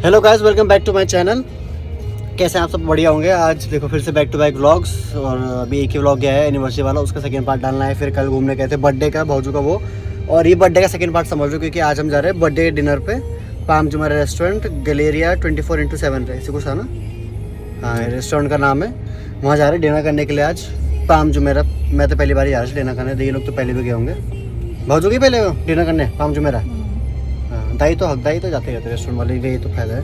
Hello guys, welcome back to my channel. कैसे हैं आप सब? बढ़िया होंगे। आज देखो फिर से बैक टू बैक व्लॉग्स, और अभी एक ही व्लॉग गया है एनिवर्सरी वाला, उसका सेकंड पार्ट डालना है। फिर कल घूमने गए थे बर्थडे का भाउजू का वो, और ये बर्थडे का सेकंड पार्ट समझ लो, क्योंकि आज हम जा रहे हैं बर्थडे डिनर पे palm Jumeirah restaurant, Galleria 24x7 ऐसे कुछ था ना। हाँ, रेस्टोरेंट का नाम है। वहाँ जा रहे हैं डिनर करने के लिए आज पाम जुमेरा। मैं तो पहली बार ही जा रहा था डिनर करने, ये लोग तो पहले भी गए होंगे। भाउजू की पहले डिनर करने पाम जुमेरा। हाँ, दाई तो जाते रहते रेस्टोरेंट वाले, यही तो फायदा है।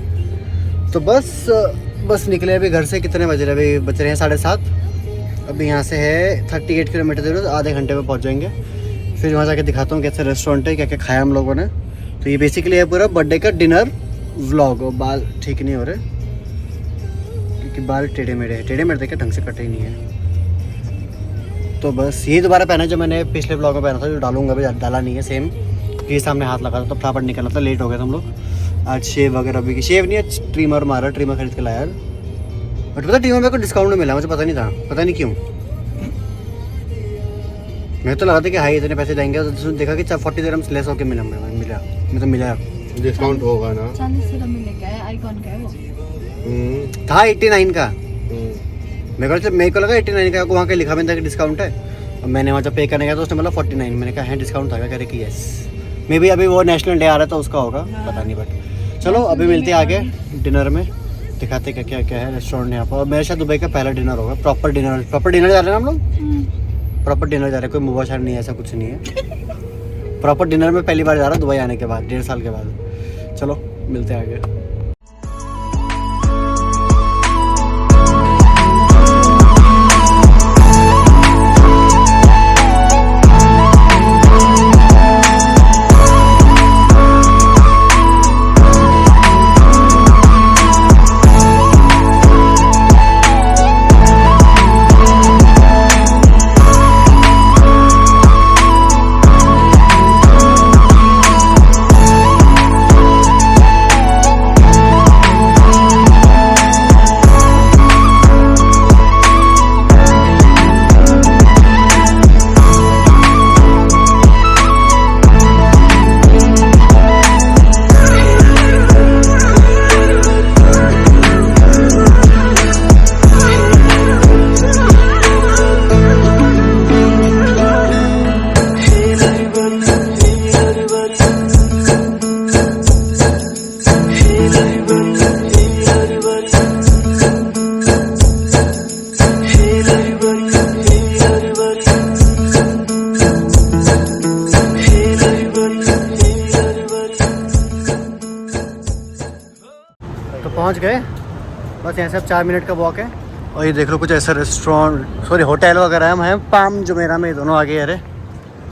तो बस निकले अभी घर से। कितने बज रहे? अभी बज रहे हैं 7:30। अभी यहाँ से है 38 किलोमीटर दूर, आधे घंटे में पहुँच जाएंगे। फिर वहाँ जाके दिखाता हूँ कैसे रेस्टोरेंट है, क्या क्या खाया हम लोगों ने। तो ये बेसिकली है पूरा बर्थडे का डिनर व्लॉग। और बाल ठीक नहीं हो रहे क्योंकि बाल टेढ़े मेढ़े देखे ढंग से कटे ही नहीं है। तो बस यही दोबारा पहना जो मैंने पिछले ब्लॉग में पहना था, जो डालूंगा अभी, डाला नहीं है सेम। ये सामने हाथ लगा था तो फटाफट निकलना था, लेट हो गए थे हम लोग। आज शेव वगैरह भी, शेव नहीं है, ट्रिमर मारा, ट्रिमर खरीद के लाया यार। बट पता ट्रिमर मेरे को डिस्काउंट में मिला, मुझे पता नहीं था, पता नहीं क्यों। मैं तो लगा था कि हाई इतने पैसे जाएंगे, तो देखा कि 40 दिरहम्स लेस होकर मिला। मिला डिस्काउंट होगा ना। 40 दिरहम में लेके आया, आइकॉन का है वो। था 89 का। मेरे को लगा 89 का, वहाँ का लिखा भी था कि डिस्काउंट है। और मैंने वहाँ जब पे करने गया तो उसने बोला 49। मैंने कहा है डिस्काउंट था क्या? कह रहे कि यस। मे बी अभी वो नेशनल डे आ रहा था उसका होगा, पता नहीं। बट चलो अभी मिलते हैं आगे डिनर में, दिखाते क्या क्या क्या है रेस्टोरेंट यहाँ पर। और मेरे साथ दुबई का पहला डिनर होगा, प्रॉपर डिनर जा रहे हैं हम लोग। प्रॉपर डिनर जा रहे हैं, कोई मुबा शार नहीं है, ऐसा कुछ नहीं है। प्रॉपर डिनर में पहली बार जा रहा हूँ दुबई आने के बाद, 1.5 साल के बाद। चलो मिलते हैं आगे। पहुंच गए, बस यहाँ से अब 4 मिनट का वॉक है। और ये देख लो कुछ ऐसा रेस्टोरेंट, सॉरी होटल वगैरह हम हैं पाम जुमेरा में, दोनों आगे। अरे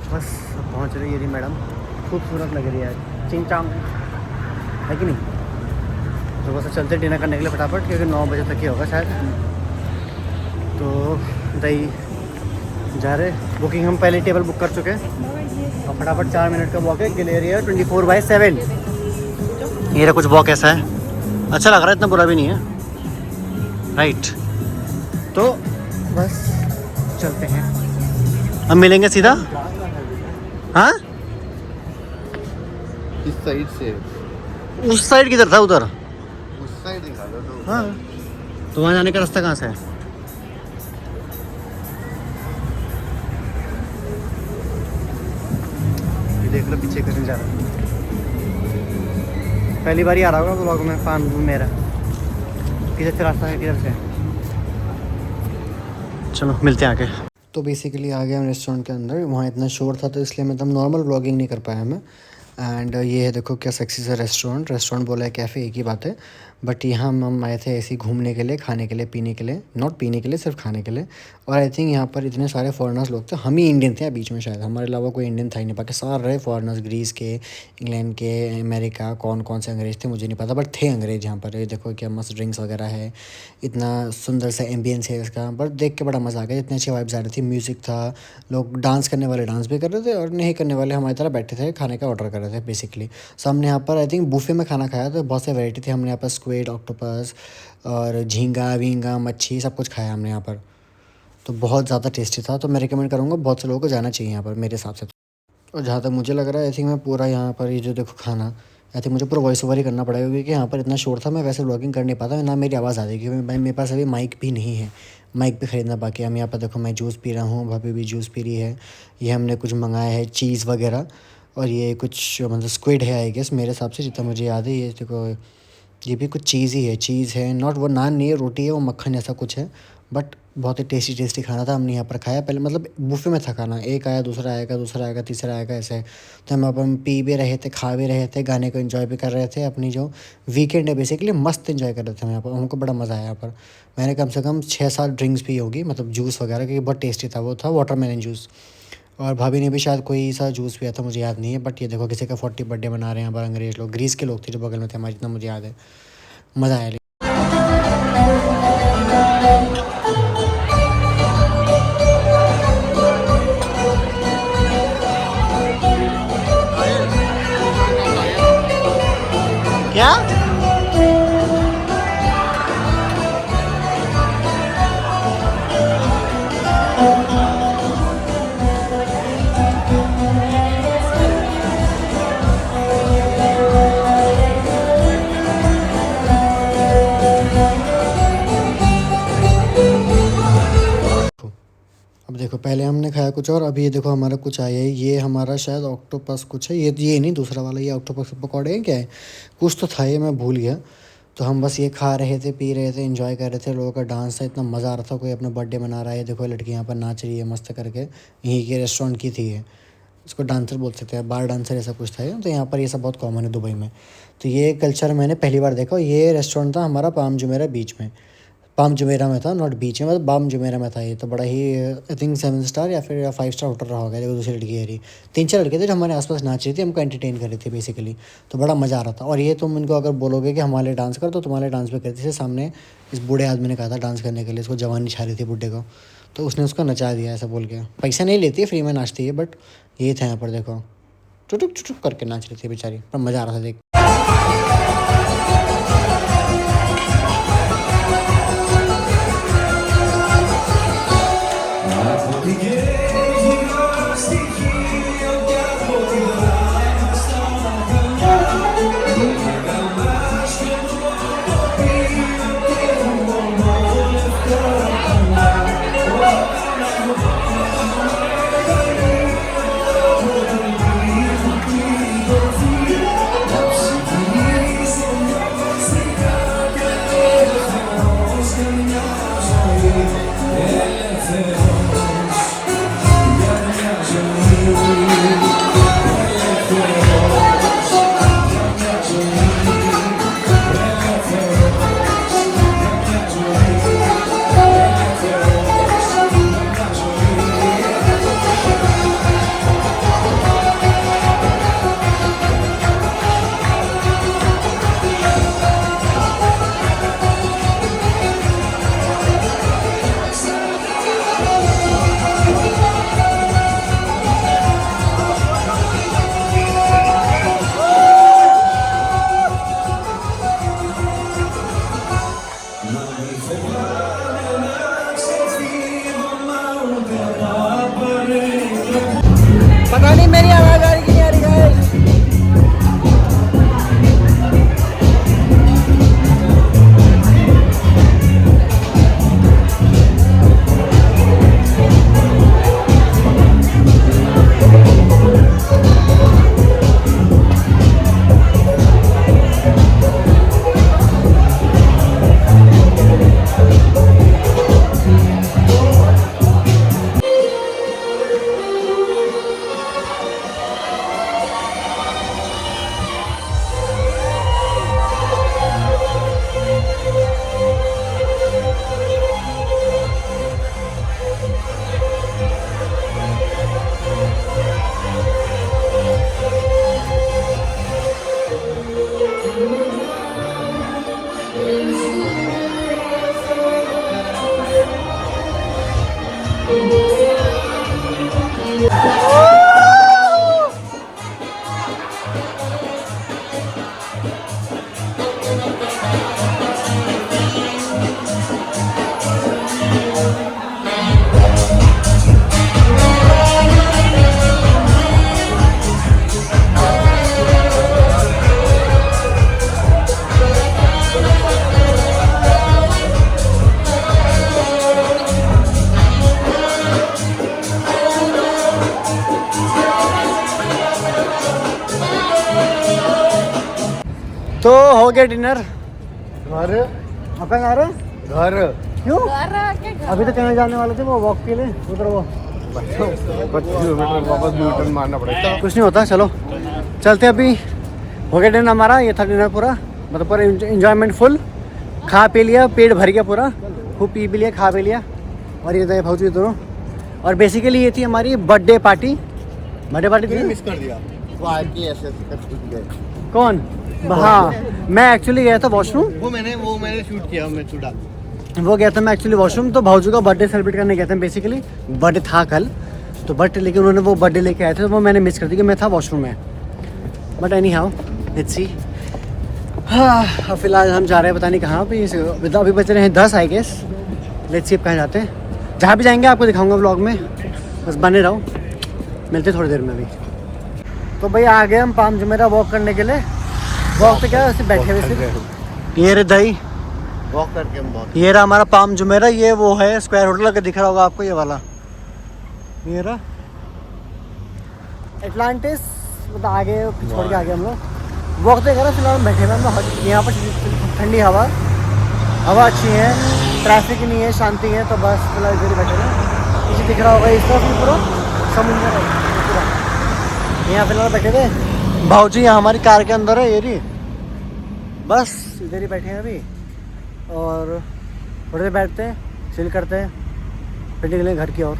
बस अब पहुँच रही है ये मैडम, खूबसूरत लग रही है, चिंग चांग है कि नहीं। तो बस चलते डिनर करने के लिए फटाफट, क्योंकि 9 बजे तक ही होगा शायद। तो दही जा रहे, बुकिंग हम पहले टेबल बुक कर चुके हैं। और फटाफट 4 मिनट का वॉक है, गैलेरिया 24/7। ये रहा कुछ वॉक ऐसा है, अच्छा लग रहा है, इतना बुरा भी नहीं है, राइट। तो बस चलते हैं, अब मिलेंगे सीधा। हाँ, इस साइड से। उस साइड किधर था? उधर उस साइड निकालो तो। हाँ, तो वहाँ जाने का रास्ता कहाँ से है? ये देख लो पीछे कहीं जा रहा है। पहली बार ही आ रहा होगा ब्लॉग में पान मेरा। किधर से रास्ता है, किधर से? चलो मिलते हैं आगे। तो बेसिकली आ गया हम रेस्टोरेंट के अंदर। वहाँ इतना शोर था तो इसलिए मतलब नॉर्मल ब्लॉगिंग नहीं कर पाया मैं। एंड ये है, देखो क्या सेक्सी सा रेस्टोरेंट बोला है कैफ़े, एक ही बात है। बट यहाँ हम आए थे ऐसे ही घूमने के लिए, खाने के लिए, पीने के लिए, नॉट पीने के लिए, सिर्फ खाने के लिए। और आई थिंक यहाँ पर इतने सारे फॉरेनर्स लोग थे, हम ही इंडियन थे बीच में, शायद हमारे अलावा कोई इंडियन था ही नहीं। बाकी सारे रहे फॉरेनर्स, ग्रीस के, इंग्लैंड के, अमेरिका, कौन कौन से अंग्रेज़ थे मुझे नहीं पता, बट थे अंग्रेज़ यहाँ पर। ये देखो क्या मस्त ड्रिंक्स वगैरह है, इतना सुंदर सा एम्बियंस है इसका। बट देख के बड़ा मज़ा आ गया, इतनी अच्छी वाइब्स आ रही थी, म्यूज़िक था, लोग डांस करने वाले डांस भी कर रहे थे, और नहीं करने वाले हमारी तरह बैठे थे, खाने का ऑर्डर कर रहे थे बेसिकली। सो हमने यहाँ पर आई थिंक बुफे में खाना खाया, तो बहुत से वैरायटी थी। हमने यहाँ पर स्क्विड, ऑक्टोपस और झींगा वींगा मच्छी सब कुछ खाया हमने यहाँ पर। तो बहुत ज़्यादा टेस्टी था। तो मैं रिकमेंड करूँगा, बहुत से लोगों को जाना चाहिए यहाँ पर मेरे हिसाब से। और जहाँ तक मुझे लग रहा है, आई थिंक मैं पूरा यहाँ पर ये जो देखो खाना, आई थिंक मुझे पूरा वॉइस ओवर ही करना पड़ेगा क्योंकि यहाँ पर इतना शोर था, मैं वैसे व्लॉगिंग कर नहीं पाता, ना मेरी आवाज़ आ रही क्योंकि मेरे पास अभी माइक भी नहीं है, माइक भी ख़रीदना बाकी है। हम यहाँ पर देखो मैं जूस पी रहा हूँ, भाभी भी जूस पी रही है। ये हमने कुछ मंगाया है चीज़ वगैरह, और ये कुछ मतलब स्क्विड है आई गेस, मेरे हिसाब से जितना मुझे याद है। ये देखो ये भी कुछ चीज़ ही है, चीज़ है, नॉट वो नान नहीं है, रोटी है, वो मक्खन जैसा कुछ है, बट बहुत ही टेस्टी टेस्टी खाना था। हमने यहाँ पर खाया, पहले मतलब बुफे में था खाना, एक आया, दूसरा आएगा, दूसरा आएगा, तीसरा आएगा, ऐसे। तो हम अपन पी भी रहे थे, खा भी रहे थे, गाने को एंजॉय भी कर रहे थे, अपनी जो वीकेंड है बेसिकली मस्त एंजॉय कर रहे थे हम यहाँ पर। हमको बड़ा मज़ा आया यहाँ पर। मैंने कम से कम 6-7 ड्रिंक्स पी होगी, मतलब जूस वगैरह, क्योंकि बहुत टेस्टी था, वो था वाटरमेलन जूस। और भाभी ने भी शायद कोई सा जूस पिया था, मुझे याद नहीं है, बट ये देखो किसी का 40 बर्थडे मना रहे हैं यहाँ पर अंग्रेज़ लोग, ग्रीस के लोग थे जो बगल में थे हमारे, जितना मुझे याद है। मज़ा आया। क्या अब देखो पहले हमने खाया कुछ और, अभी ये देखो हमारा कुछ आया है, ये हमारा शायद ऑक्टोपस कुछ है, ये नहीं दूसरा वाला, ये ऑक्टोपस के पकौड़े हैं क्या है, कुछ तो था ये, मैं भूल गया। तो हम बस ये खा रहे थे, पी रहे थे, एंजॉय कर रहे थे। लोगों का डांस था, इतना मज़ा आ रहा था, कोई अपना बर्थडे मना रहा है, देखो लड़की यहाँ पर नाच रही है मस्त करके, यहीं के रेस्टोरेंट की थी ये, इसको डांसर बोल सकते हैं, बार डांसर ऐसा कुछ था। तो यहाँ पर ये सब बहुत कॉमन है दुबई में। तो ये कल्चर मैंने पहली बार देखा। ये रेस्टोरेंट था हमारा पाम जुमेरा बीच में, पाम जुमेरा में था, नॉट बीच में, मतलब पाम जुमेरा में था ये। तो बड़ा ही आई थिंक 7 स्टार या फिर 5 स्टार होटल रहा होगा। देखो दूसरी लड़की है रही, 3-4 लड़के थे जो हमारे आसपास नाच रही थी, हमको एंटरटेन कर रही थी बेसिकली। तो बड़ा मज़ा आ रहा था। और ये तुम इनको अगर बोलोगे कि हमारे लिए डांस कर, तो तुम्हारे डांस भी करती थी। सामने इस बूढ़े आदमी ने कहा था डांस करने के लिए, इसको जवानी छा रही थी बूढ़े को, तो उसने उसको नचा दिया ऐसा बोल के। पैसा नहीं लेती है, फ्री में नाचती है, बट ये था यहाँ पर देखो चुटुक चुटुक करके नाच रही थी बेचारी, पर मज़ा आ रहा था देख। तो हो गया डिनर। घर आप कहाँ जा रहे हैं? घर क्यों? घर अभी तो कहीं जाने वाले थे वो वॉक के लिए, उधर वो 25 किलोमीटर वापस यू टर्न मारना पड़ेगा। कुछ नहीं होता। चलो चलते अभी। हो गया डिनर हमारा, ये था डिनर पूरा, मतलब पूरा इंजॉयमेंट फुल। खा पी लिया, पेट भर गया पूरा, खूब पी भी लिया, खा भी लिया। और ये भाई जी दोनों। और बेसिकली ये थी हमारी बर्थडे पार्टी। बर्थडे पार्टी थी। मिस कर दिया वो आके ऐसे कर छूट गए। कौन? हाँ, मैं एक्चुअली गया था वॉशरूम। वो मैंने शूट किया, मैं छुड़ा। वो गया था मैं एक्चुअली वॉशरूम, तो भाऊजी का बर्थडे सेलिब्रेट करने गया था। बेसिकली बर्थडे था कल, तो बर्थडे लेके उन्होंने वो बर्थडे लेके आए थे, तो वो मैंने मिस कर दी कि मैं था वॉशरूम में। But any how let's see. हाँ, फिलहाल हम जा रहे हैं पता नहीं कहाँ पे। अभी बच रहे हैं 10 आई गेस। लेट्स सी अब कहाँ जाते हैं। जहाँ भी जाएंगे आपको दिखाऊंगा व्लॉग में, बस बने रहो। मिलते हैं थोड़ी देर में अभी। तो भाई आ गए हम पाम जुमेरा वॉक करने के लिए। वॉक तो क्या ऐसे बैठे हुए सिर्फ। ये रे दही, वॉक करके हम बहुत ये रहा हमारा पाम जुमेरा। ये वो है स्क्वायर होटल का, दिख रहा होगा आपको ये वाला। ये रहा एटलांटिस, मतलब आगे छोड़ के आगे हम लोग वॉक तो कर रहे। फिलहाल बैठे हुए हम यहाँ पर, ठंडी हवा अच्छी है, ट्रैफिक नहीं है, शांति है। तो बस फिलहाल इधर ही बैठे हैं। पीछे दिख रहा होगा इस तरफ भी पूरा समुंदर है पूरा। यहाँ फिलहाल बैठे थे। भाऊजी यहाँ हमारी कार के अंदर है ये रही, बस इधर ही बैठे हैं अभी। और थोड़ी देर बैठते हैं, चिल करते हैं, फिर निकलें घर की ओर।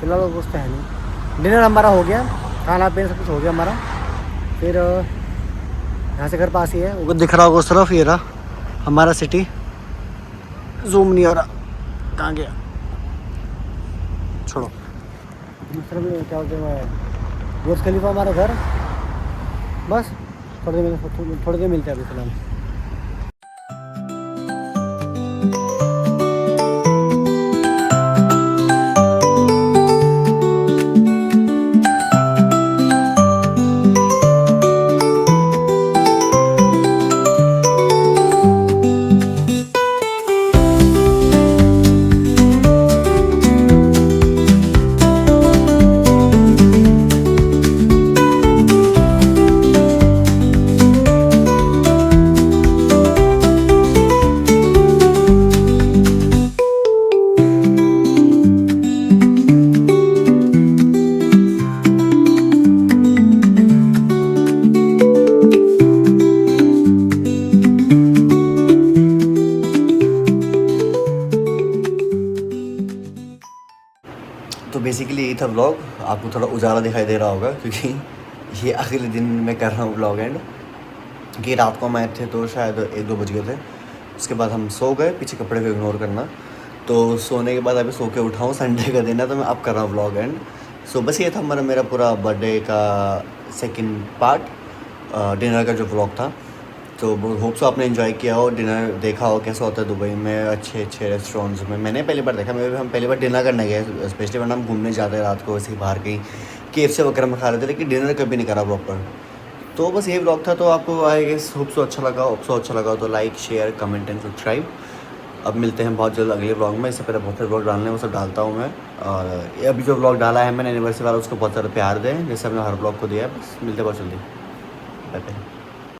फिलहाल कुछ तो है नहीं। डिनर हमारा हो गया, खाना पीना सब कुछ हो गया हमारा। फिर यहाँ से घर पास ही है, वो दिख रहा होगा उस तरफ। ये रहा हमारा सिटी, जूम नहीं हो रहा, कहाँ गया, छोड़ो। मतलब क्या बोलते हैं, बुर्ज खलीफा हमारा घर। बस थोड़ी देर मिलते हैं अभी फिलहाल। तो बेसिकली यही था व्लॉग। आपको थोड़ा उजाला दिखाई दे रहा होगा क्योंकि ये अगले दिन मैं कर रहा हूँ व्लॉग एंड। कि रात को मैच थे तो शायद 1-2 बज गए थे। उसके बाद हम सो गए, पीछे कपड़े को इग्नोर करना। तो सोने के बाद अभी सो के उठा हूँ, संडे का दिन है तो मैं अब कर रहा हूँ व्लॉग एंड। सो बस ये था मेरा पूरा बर्थडे का सेकंड पार्ट, डिनर का जो व्लॉग था। तो होप सो आपने एंजॉय किया हो, डिनर देखा हो कैसा होता है दुबई में अच्छे रेस्टोरेंट्स में। मैंने पहली बार देखा, हम पहली बार डिनर करने गए स्पेशली, वरना हम घूमने जाते हैं रात को वैसे ही बाहर कहीं KFC वगैरह में खा रहे थे, लेकिन डिनर कभी नहीं करा प्रॉपर। तो बस यही व्लॉग था। तो आपको आई गेस होप सो अच्छा लगा तो like share comment and subscribe. अब मिलते हैं बहुत जल्द अगले व्लॉग में। इससे पहले बहुत सारे व्लॉग डालने हैं, वो सब डालता हूँ मैं। और अभी जो व्लॉग डाला है मैंने एनिवर्सरी वाला, उसको बहुत सारा प्यार दें जैसे हमने हर व्लॉग को दिया है। बस मिलते हैं बहुत जल्दी, बाय बाय।